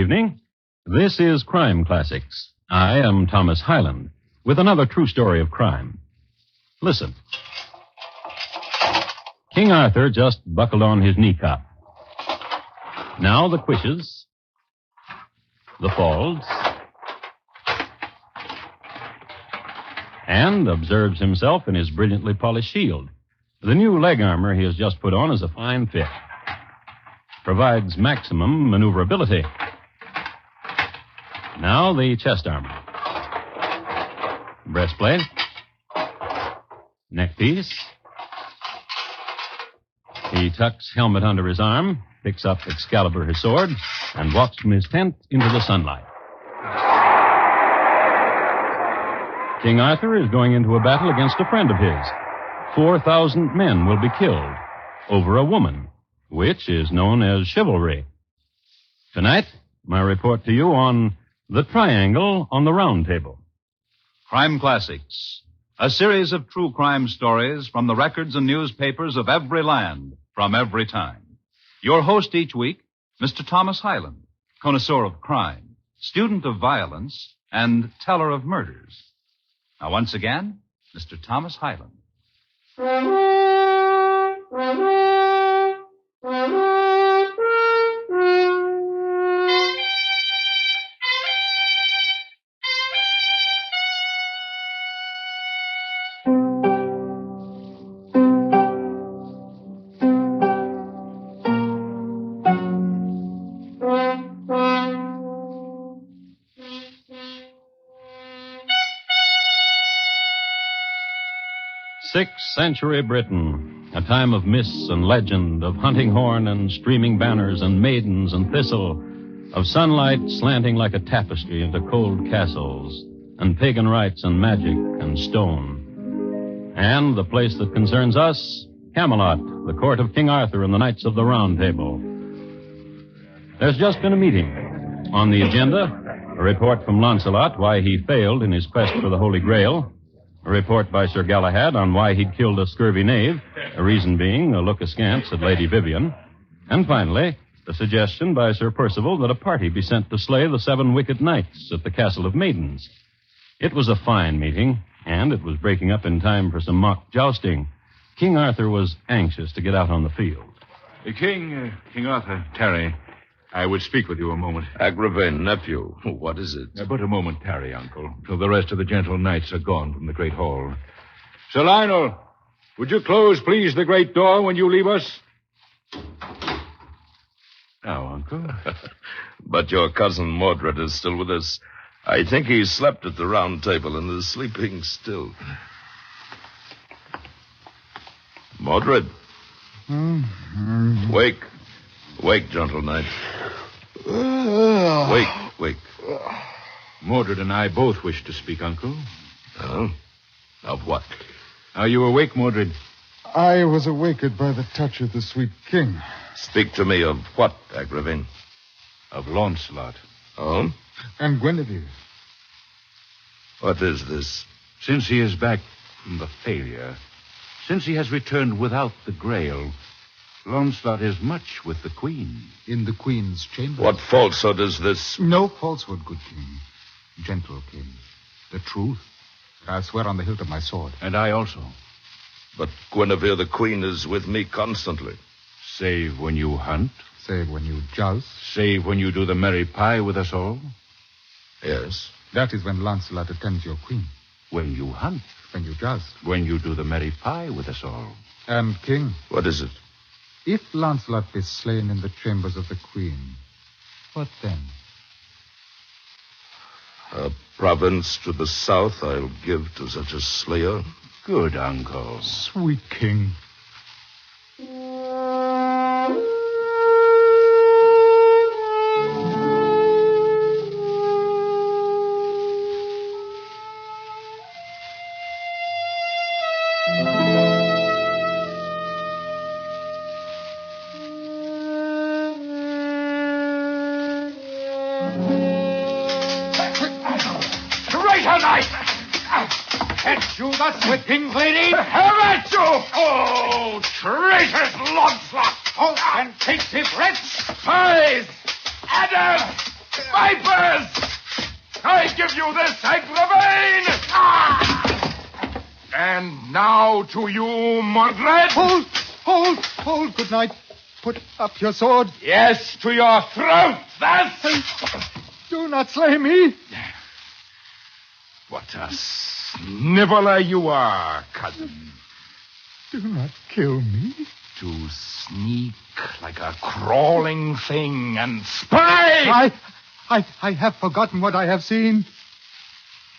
evening. This is Crime Classics. I am Thomas Hyland with another true story of crime. Listen. King Arthur just buckled on his kneecap. Now the quishes, the folds, and observes himself in his brilliantly polished shield. The new leg armor he has just put on is a fine fit. Provides maximum maneuverability. Now the chest armor. Breastplate. Neckpiece. He tucks helmet under his arm, picks up Excalibur, his sword, and walks from his tent into the sunlight. King Arthur is going into a battle against a friend of his. 4,000 men will be killed over a woman, which is known as chivalry. Tonight, my report to you on The Triangle on the Round Table. Crime Classics, a series of true crime stories from the records and newspapers of every land, from every time. Your host each week, Mr. Thomas Hyland, connoisseur of crime, student of violence, and teller of murders. Now, once again, Mr. Thomas Hyland. Sixth century Britain, a time of myths and legend, of hunting horn and streaming banners and maidens and thistle, of sunlight slanting like a tapestry into cold castles, and pagan rites and magic and stone. And the place that concerns us, Camelot, the court of King Arthur and the Knights of the Round Table. There's just been a meeting. On the agenda, a report from Launcelot why he failed in his quest for the Holy Grail. A report by Sir Galahad on why he'd killed a scurvy knave, a reason being a look askance at Lady Vivian. And finally, the suggestion by Sir Percival that a party be sent to slay the 7 wicked knights at the Castle of Maidens. It was a fine meeting, and it was breaking up in time for some mock jousting. King Arthur was anxious to get out on the field. King Arthur, tarry. I would speak with you a moment. Agravain, nephew, what is it? But a moment tarry, uncle, till the rest of the gentle knights are gone from the great hall. Sir Lionel, would you close, please, the great door when you leave us? Now, uncle. But your cousin Mordred is still with us. I think he slept at the round table and is sleeping still. Mordred. Wake. Wake, gentle knight. Wake. Mordred and I both wish to speak, uncle. Oh? Of what? Are you awake, Mordred? I was awakened by the touch of the sweet king. Speak to me of what, Agravain? Of Launcelot. Oh? And Guinevere. What is this? Since he is back from the failure, since he has returned without the Grail, Launcelot is much with the Queen. In the Queen's chamber. What falsehood is this? No falsehood, good king. Gentle king. The truth. I swear on the hilt of my sword. And I also. But Guinevere the Queen is with me constantly. Save when you hunt. Save when you joust. Save when you do the merry pie with us all. Yes. That is when Launcelot attends your queen. When you hunt. When you joust. When you do the merry pie with us all. And, king. What is it? If Launcelot be slain in the chambers of the queen, what then? A province to the south I'll give to such a slayer. Good, uncle. Sweet king. Can't you, the sweet king's lady? Have at you! Oh, traitors, Launcelot! Oh, and take the bread! Spies! Adam! Vipers! I give you this, Agravain! And now to you, Mordred. Hold. Good night. Put up your sword. Yes, to your throat. That's... Do not slay me. What a sniveler you are, cousin. Do not kill me. To sneak like a crawling thing and spy! I have forgotten what I have seen.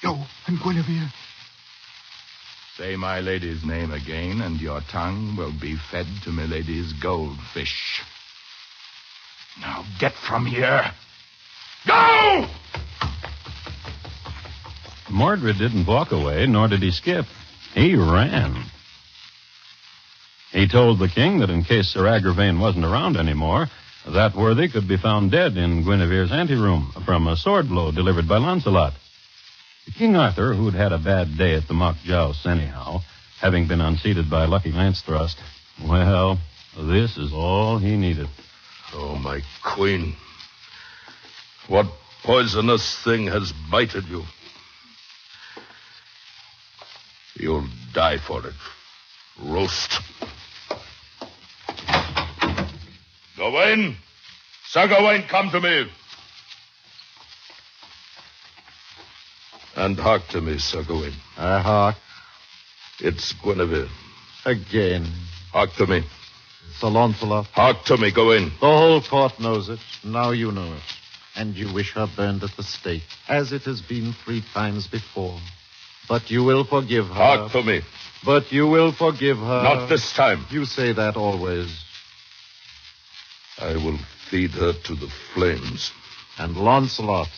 You and Guinevere. Say my lady's name again, and your tongue will be fed to my lady's goldfish. Now get from here. Go! Mordred didn't walk away, nor did he skip. He ran. He told the king that in case Sir Agravain wasn't around anymore, that worthy could be found dead in Guinevere's anteroom from a sword blow delivered by Launcelot. King Arthur, who'd had a bad day at the mock jousts anyhow, having been unseated by Lucky Lance-Thrust, well, this is all he needed. Oh, my queen. What poisonous thing has bited you? You'll die for it. Roast. Gawain! Sir Gawain, come to me. And hark to me, Sir Gawain. I hark. It's Guinevere. Again. Hark to me. Sir Launcelot. Hark to me, Gawain. The whole court knows it. Now you know it. And you wish her burned at the stake, as it has been 3 times before. But you will forgive her. Hark to me. But you will forgive her. Not this time. You say that always. I will feed her to the flames. And Launcelot.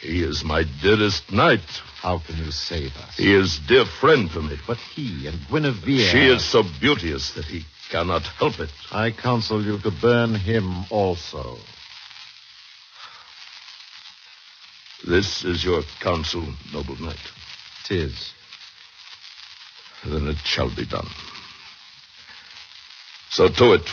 He is my dearest knight. How can you say that? He is dear friend to me. But he and Guinevere... She is so beauteous that he cannot help it. I counsel you to burn him also. This is your counsel, noble knight. 'Tis. Then it shall be done. So to it.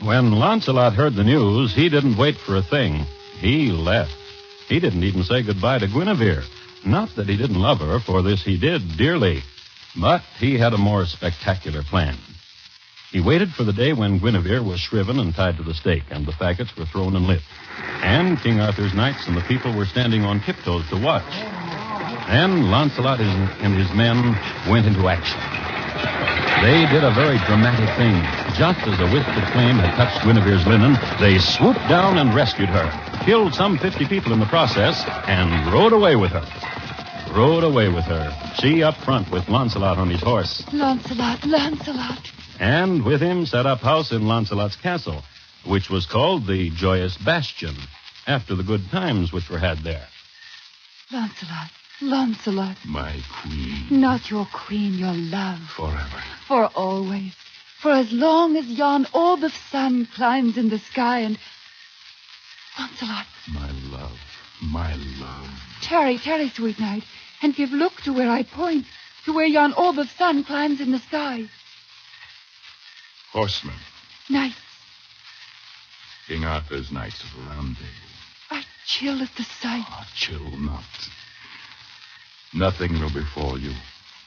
When Launcelot heard the news, he didn't wait for a thing. He left. He didn't even say goodbye to Guinevere. Not that he didn't love her, for this he did dearly. But he had a more spectacular plan. He waited for the day when Guinevere was shriven and tied to the stake, and the faggots were thrown and lit. And King Arthur's knights and the people were standing on tiptoes to watch. Then Launcelot and his men went into action. They did a very dramatic thing. Just as a wisp of flame had touched Guinevere's linen, they swooped down and rescued her, killed some 50 people in the process, and rode away with her. She up front with Launcelot on his horse. Launcelot. And with him set up house in Launcelot's castle, which was called the Joyous Bastion, after the good times which were had there. Launcelot. My queen. Not your queen, your love. Forever. For always. For as long as yon orb of sun climbs in the sky and... Launcelot. My love. Tarry, sweet knight, and give look to where I point, to where yon orb of sun climbs in the sky. Horsemen. Knights. King Arthur's knights of the Round Table. I chill at the sight. Chill not. Nothing will befall you.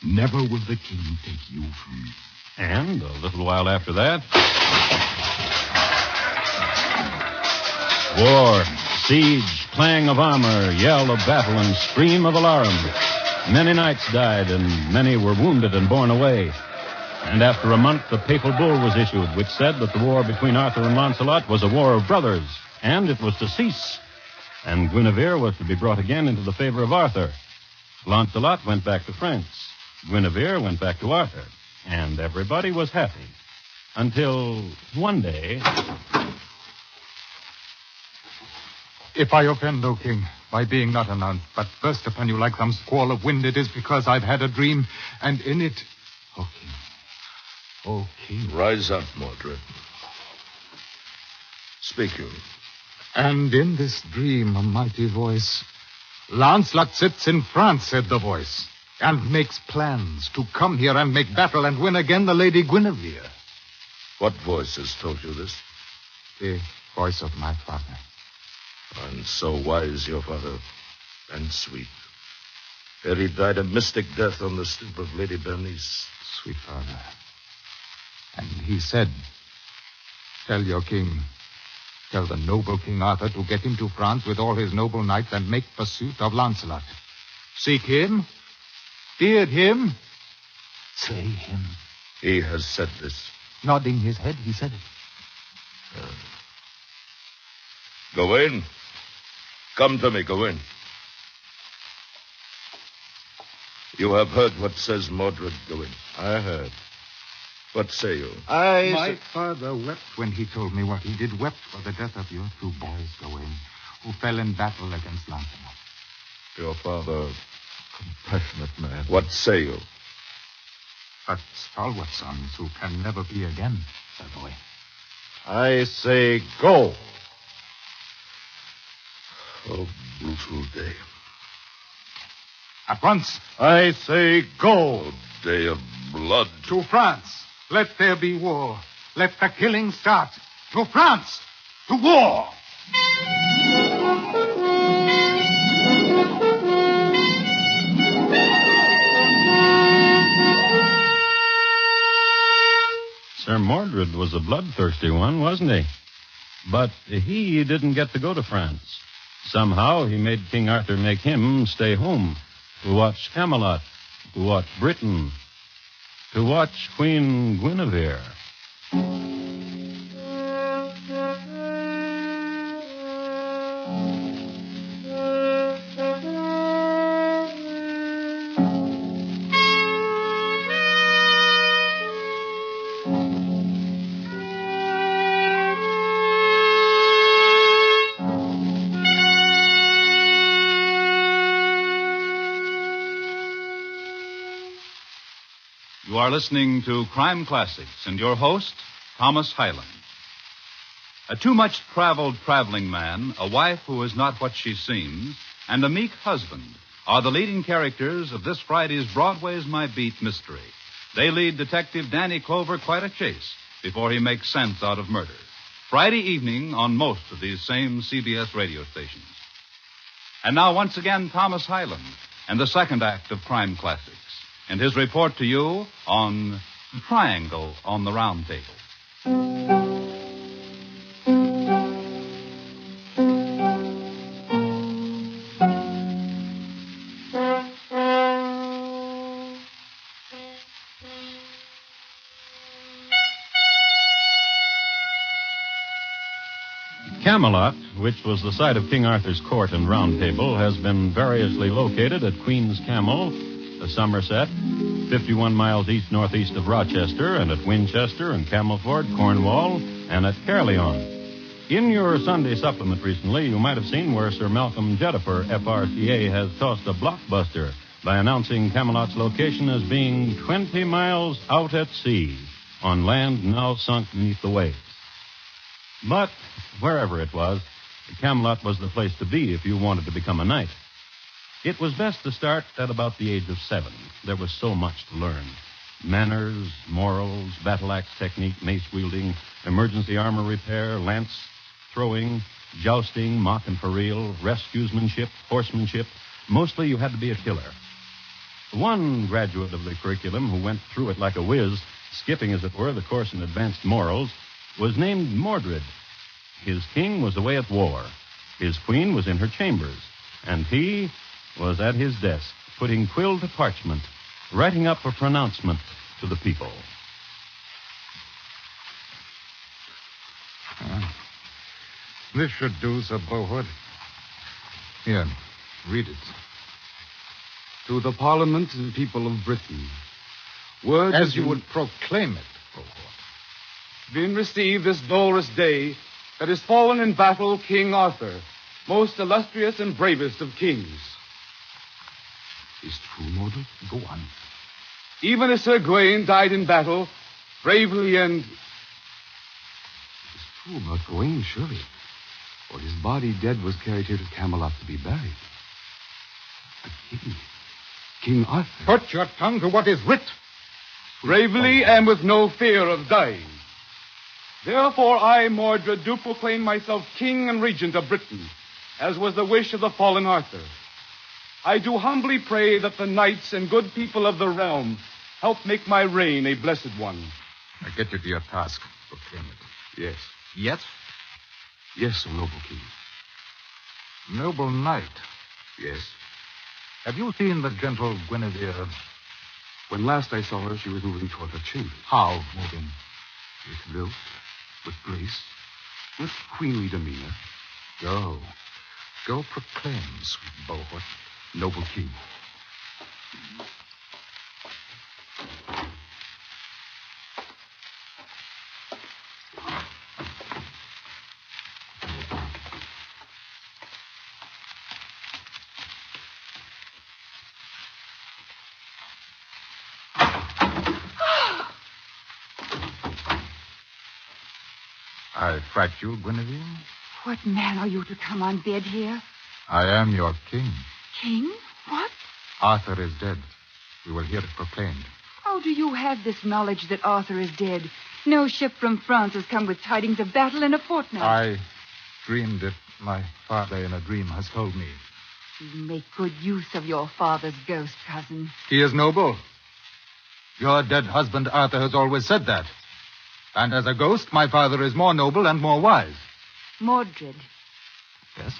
Never will the king take you from me. And a little while after that... War, siege, clang of armor, yell of battle, and scream of alarm. Many knights died, and many were wounded and borne away. And after a month, the papal bull was issued, which said that the war between Arthur and Launcelot was a war of brothers, and it was to cease. And Guinevere was to be brought again into the favor of Arthur. Launcelot went back to France. Guinevere went back to Arthur. And everybody was happy. Until one day... If I offend, O king, by being not announced, but burst upon you like some squall of wind, it is because I've had a dream, and in it... O king. Rise up, Mordred. Speak you. And in this dream, a mighty voice, Lancelot sits in France, said the voice, and makes plans to come here and make battle and win again the Lady Guinevere. What voice has told you this? The voice of my father. And so wise, your father, and sweet. Ere he died a mystic death on the stoop of Lady Bernice. Sweet father. And he said, tell your king, tell the noble King Arthur to get him to France with all his noble knights and make pursuit of Lancelot. Seek him, feared him, slay him. He has said this. Nodding his head, he said it. Gawain, come to me, Gawain. You have heard what says Mordred, Gawain. I heard. What say you? My father wept when he told me what he did, wept for the death of your 2 boys, Gawain, who fell in battle against Lancelot. Your father, compassionate man. What say you? But stalwart sons who can never be again, Sir Gawain. I say go. Oh, brutal day. At once. I say go. Oh, day of blood. To France. Let there be war. Let the killing start. To France. To war. Sir Mordred was a bloodthirsty one, wasn't he? But he didn't get to go to France. Somehow he made King Arthur make him stay home to watch Camelot, to watch Britain, to watch Queen Guinevere. You are listening to Crime Classics and your host, Thomas Hyland. A too much traveled traveling man, a wife who is not what she seems, and a meek husband are the leading characters of this Friday's Broadway's My Beat mystery. They lead Detective Danny Clover quite a chase before he makes sense out of murder. Friday evening on most of these same CBS radio stations. And now once again, Thomas Hyland and the second act of Crime Classics, and his report to you on Triangle on the Round Table. Camelot, which was the site of King Arthur's court and round table, has been variously located at Queen's Camel, Somerset, 51 miles east-northeast of Rochester, and at Winchester and Camelford, Cornwall, and at Caerleon. In your Sunday supplement recently, you might have seen where Sir Malcolm Jeddifer, FRCA, has tossed a blockbuster by announcing Camelot's location as being 20 miles out at sea, on land now sunk beneath the waves. But wherever it was, Camelot was the place to be if you wanted to become a knight. It was best to start at about the age of 7. There was so much to learn. Manners, morals, battle axe technique, mace wielding, emergency armor repair, lance throwing, jousting, mock and for real, rescuesmanship, horsemanship. Mostly you had to be a killer. One graduate of the curriculum who went through it like a whiz, skipping, as it were, the course in advanced morals, was named Mordred. His king was away at war. His queen was in her chambers. And he was at his desk, putting quill to parchment, writing up a pronouncement to the people. This should do, Sir Beaufort. Here, read it. To the Parliament and people of Britain, word As you would proclaim it, Beaufort. Been received this dolorous day that is fallen in battle King Arthur, most illustrious and bravest of kings. Is true, Mordred? Go on. Even as Sir Gawain died in battle, bravely and... It's true about Gawain, surely. For his body dead was carried here to Camelot to be buried. A king. King Arthur. Put your tongue to what is writ. Bravely and with no fear of dying. Therefore I, Mordred, do proclaim myself king and regent of Britain, as was the wish of the fallen Arthur. I do humbly pray that the knights and good people of the realm help make my reign a blessed one. I get you to your task. Proclaim it. Yes. Yes? Yes, O noble king. Noble knight. Yes. Have you seen the gentle Guinevere? When last I saw her, she was moving toward her chamber. How moving? With lilt, with grace, with queenly demeanor. Go. Go proclaim, sweet Bohort. Noble king. I fright you, Guinevere? What man are you to come on bed here? I am your king. King? What? Arthur is dead. We will hear it proclaimed. How do you have this knowledge that Arthur is dead? No ship from France has come with tidings of battle in a fortnight. I dreamed it. My father in a dream has told me. You make good use of your father's ghost, cousin. He is noble. Your dead husband Arthur has always said that. And as a ghost, my father is more noble and more wise. Mordred. Yes?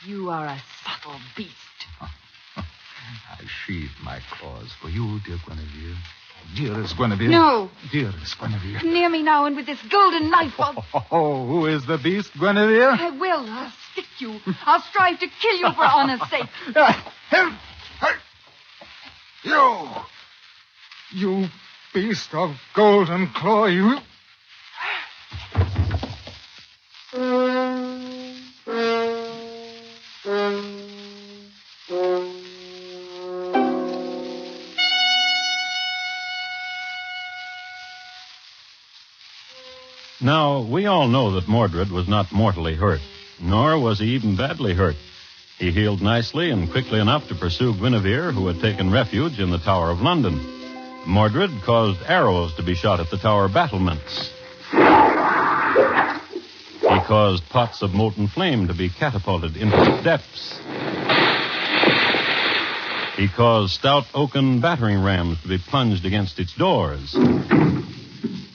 You are a subtle beast. I sheathe my claws for you, dear Guinevere. Dearest Guinevere. No. Dearest Guinevere. Near me now, and with this golden knife, Oh, who is the beast, Guinevere? I will. I'll stick you. I'll strive to kill you for honor's sake. You beast of golden claw, you... Now, we all know that Mordred was not mortally hurt, nor was he even badly hurt. He healed nicely and quickly enough to pursue Guinevere, who had taken refuge in the Tower of London. Mordred caused arrows to be shot at the tower battlements. He caused pots of molten flame to be catapulted into the depths. He caused stout oaken battering rams to be plunged against its doors.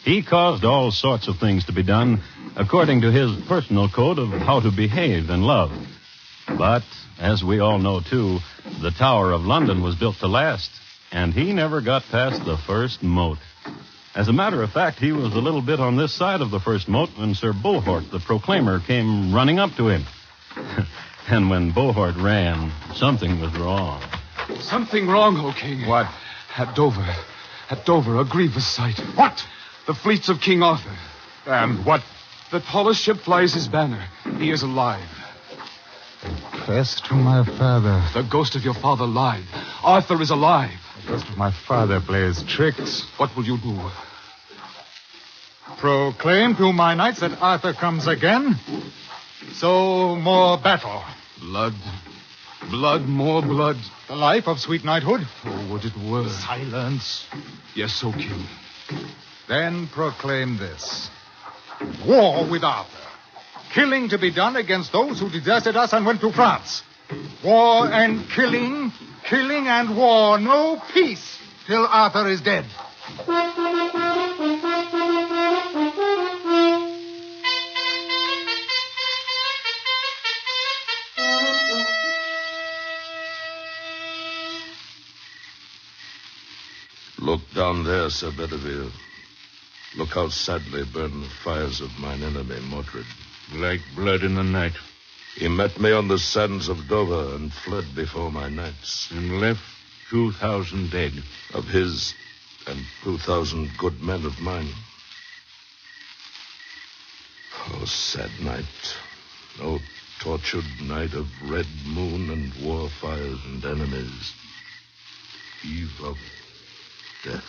He caused all sorts of things to be done according to his personal code of how to behave in love. But, as we all know, too, the Tower of London was built to last, and he never got past the first moat. As a matter of fact, he was a little bit on this side of the first moat when Sir Bohort, the proclaimer, came running up to him. And when Bohort ran, something was wrong. Something wrong, O king. What? At Dover, a grievous sight. What? The fleets of King Arthur. And what? The tallest ship flies his banner. He is alive. Confess to my father. The ghost of your father lied. Arthur is alive. The ghost of my father plays tricks. What will you do? Proclaim to my knights that Arthur comes again. So more battle. Blood. Blood, more blood. The life of sweet knighthood. Oh, would it were. Silence. Yes, O king. Then proclaim this. War with Arthur. Killing to be done against those who deserted us and went to France. War and killing. Killing and war. No peace till Arthur is dead. Look down there, Sir Bedivere. Look how sadly burn the fires of mine enemy, Mordred. Like blood in the night. He met me on the sands of Dover and fled before my knights. And left 2,000 dead. Of his and 2,000 good men of mine. Oh, sad night. Oh, tortured night of red moon and war fires and enemies. Eve of death.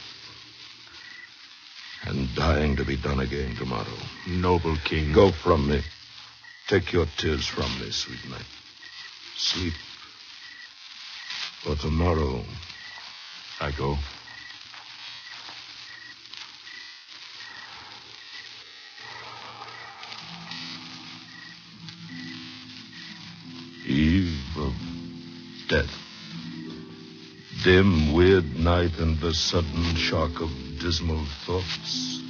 And dying to be done again tomorrow. Noble king. Go from me. Take your tears from me, sweet knight. Sleep. For tomorrow I go. Eve of death. Dim, weird night and the sudden shock of dismal thoughts.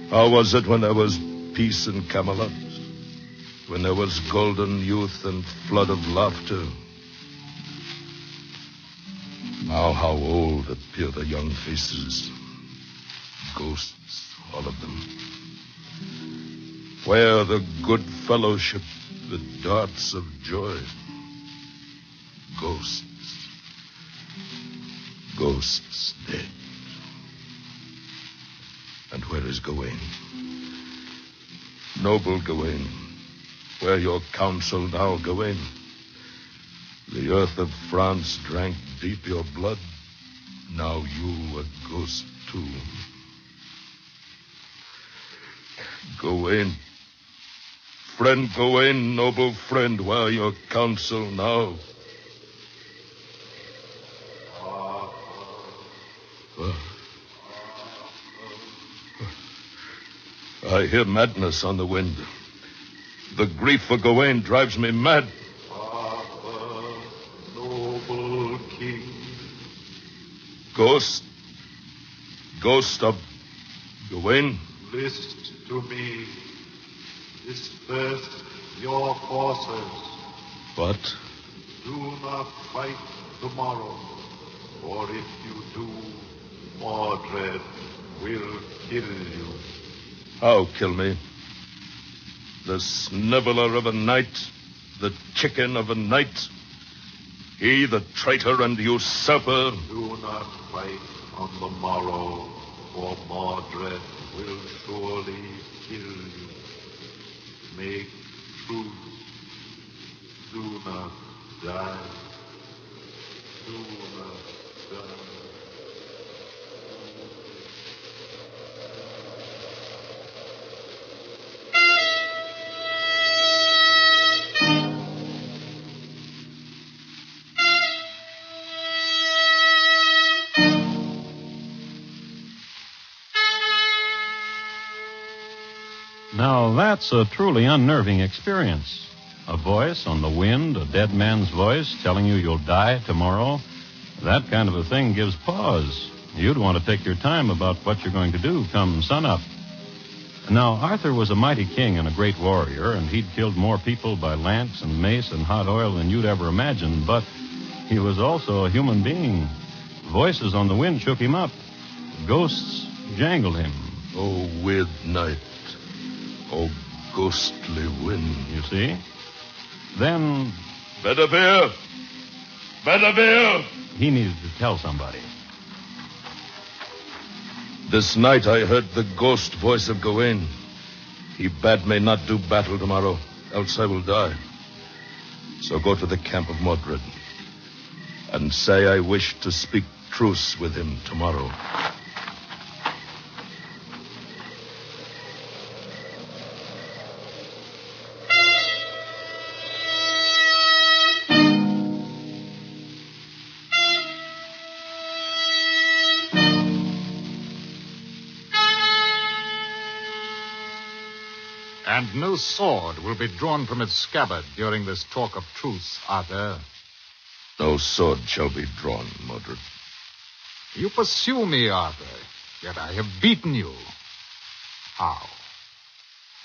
How was it when there was peace in Camelot? When there was golden youth and flood of laughter? Now how old appear the young faces. Ghosts, all of them. Where the good fellowship, the darts of joy? Ghosts. Ghosts dead. And where is Gawain? Noble Gawain. Where your counsel now, Gawain? The earth of France drank deep your blood. Now you a ghost too. Gawain. Friend Gawain, noble friend, where your counsel now? I hear madness on the wind. The grief for Gawain drives me mad. Arthur, noble king. Ghost of Gawain? List to me. Disperse your forces. What? Do not fight tomorrow, for if you do, Mordred will kill you. How kill me? The sniveler of a knight, the chicken of a knight, he the traitor and usurper. Do not fight on the morrow, for Mordred will surely kill you. Make truce. Do not die. Do not die. Now, that's a truly unnerving experience. A voice on the wind, a dead man's voice telling you you'll die tomorrow. That kind of a thing gives pause. You'd want to take your time about what you're going to do come sunup. Now, Arthur was a mighty king and a great warrior, and he'd killed more people by lance and mace and hot oil than you'd ever imagine, but he was also a human being. Voices on the wind shook him up. Ghosts jangled him. Oh, weird night. Oh, ghostly wind. You see? Then Bedivere! Bedivere! he needed to tell somebody. This night I heard the ghost voice of Gawain. He bade me not do battle tomorrow, else I will die. So go to the camp of Mordred and say I wish to speak truce with him tomorrow. And no sword will be drawn from its scabbard during this talk of truce, Arthur. No sword shall be drawn, Mordred. You pursue me, Arthur, yet I have beaten you. How?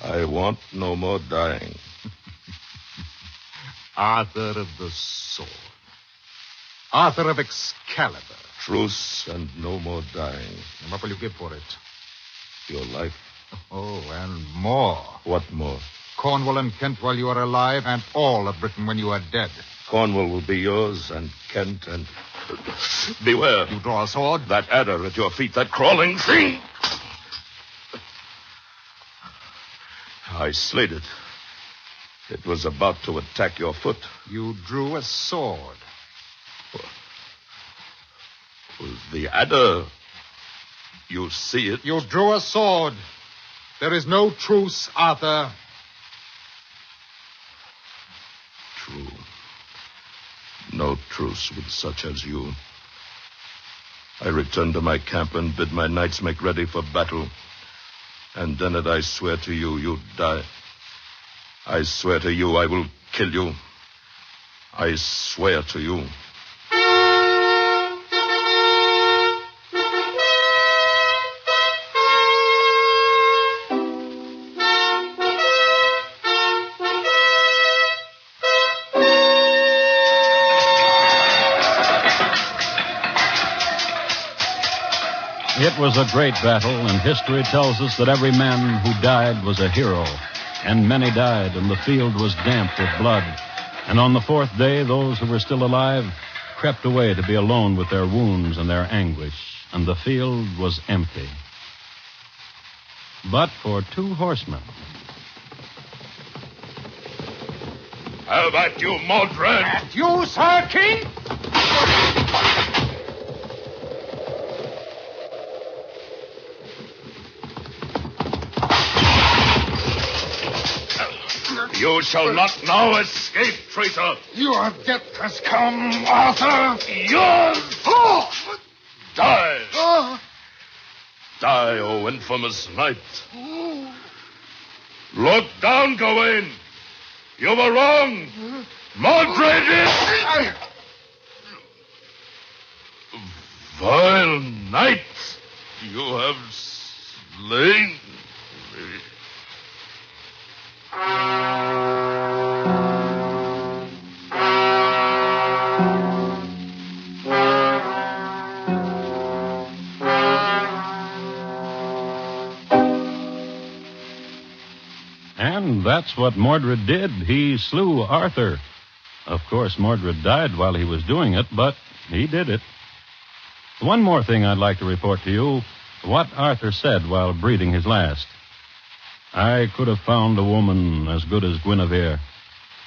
I want no more dying. Arthur of the sword. Arthur of Excalibur. Truce and no more dying. And what will you give for it? Your life. Oh, and more. What more? Cornwall and Kent while you are alive, and all of Britain when you are dead. Cornwall will be yours, and Kent, and... Beware. You draw a sword? That adder at your feet, that crawling thing. I slayed it. It was about to attack your foot. You drew a sword. The adder. You see it. You drew a sword. There is no truce, Arthur. True. No truce with such as you. I return to my camp and bid my knights make ready for battle. And then I swear to you, you die. I swear to you, I will kill you. I swear to you. It was a great battle, and history tells us that every man who died was a hero. And many died, and the field was damp with blood. And on the fourth day, those who were still alive crept away to be alone with their wounds and their anguish, and the field was empty. But for two horsemen. How about you, Mordred? At you, Sir King? You shall not now escape, traitor. Your death has come, Arthur. Yours! Die! Die, O infamous knight. Look down, Gawain. You were wrong. Mordred is... Vile knight, you have slain me. And that's what Mordred did. He slew Arthur. Of course, Mordred died while he was doing it, but he did it. One more thing I'd like to report to you. What Arthur said while breathing his last. I could have found a woman as good as Guinevere,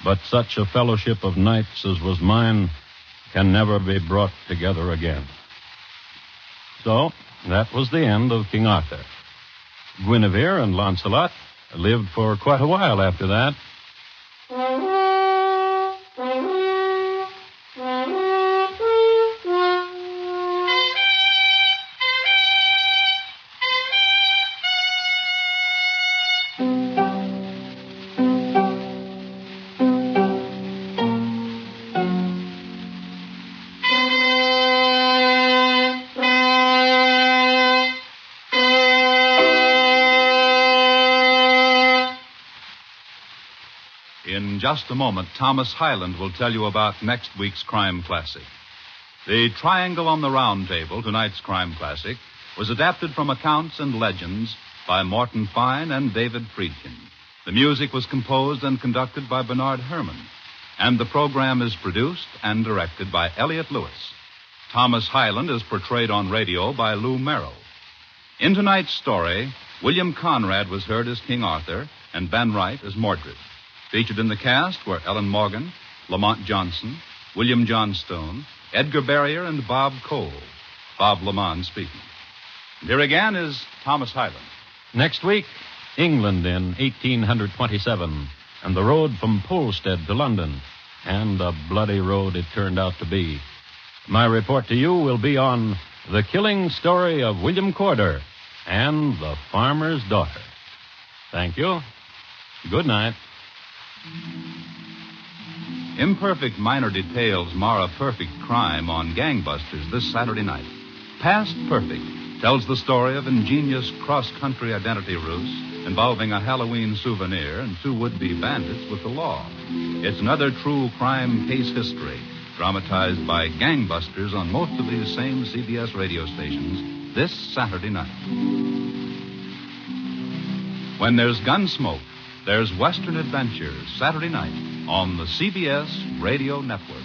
but such a fellowship of knights as was mine can never be brought together again. So, that was the end of King Arthur. Guinevere and Lancelot lived for quite a while after that. In just a moment, Thomas Hyland will tell you about next week's Crime Classic. The Triangle on the Round Table, tonight's Crime Classic, was adapted from accounts and legends by Morton Fine and David Friedkin. The music was composed and conducted by Bernard Herrmann, and the program is produced and directed by Elliott Lewis. Thomas Hyland is portrayed on radio by Lou Merrill. In tonight's story, William Conrad was heard as King Arthur and Ben Wright as Mordred. Featured in the cast were Ellen Morgan, Lamont Johnson, William Johnstone, Edgar Barrier, and Bob Cole. Bob Lamont speaking. And here again is Thomas Hyland. Next week, England in 1827, and the road from Polstead to London. And a bloody road it turned out to be. My report to you will be on the killing story of William Corder and the farmer's daughter. Thank you. Good night. Imperfect minor details mar a perfect crime on Gangbusters this Saturday night. Past Perfect tells the story of ingenious cross-country identity ruse involving a Halloween souvenir and two would-be bandits with the law. It's another true crime case history, dramatized by Gangbusters on most of these same CBS radio stations this Saturday night. When there's Gunsmoke, there's Western Adventures, Saturday night on the CBS Radio Network.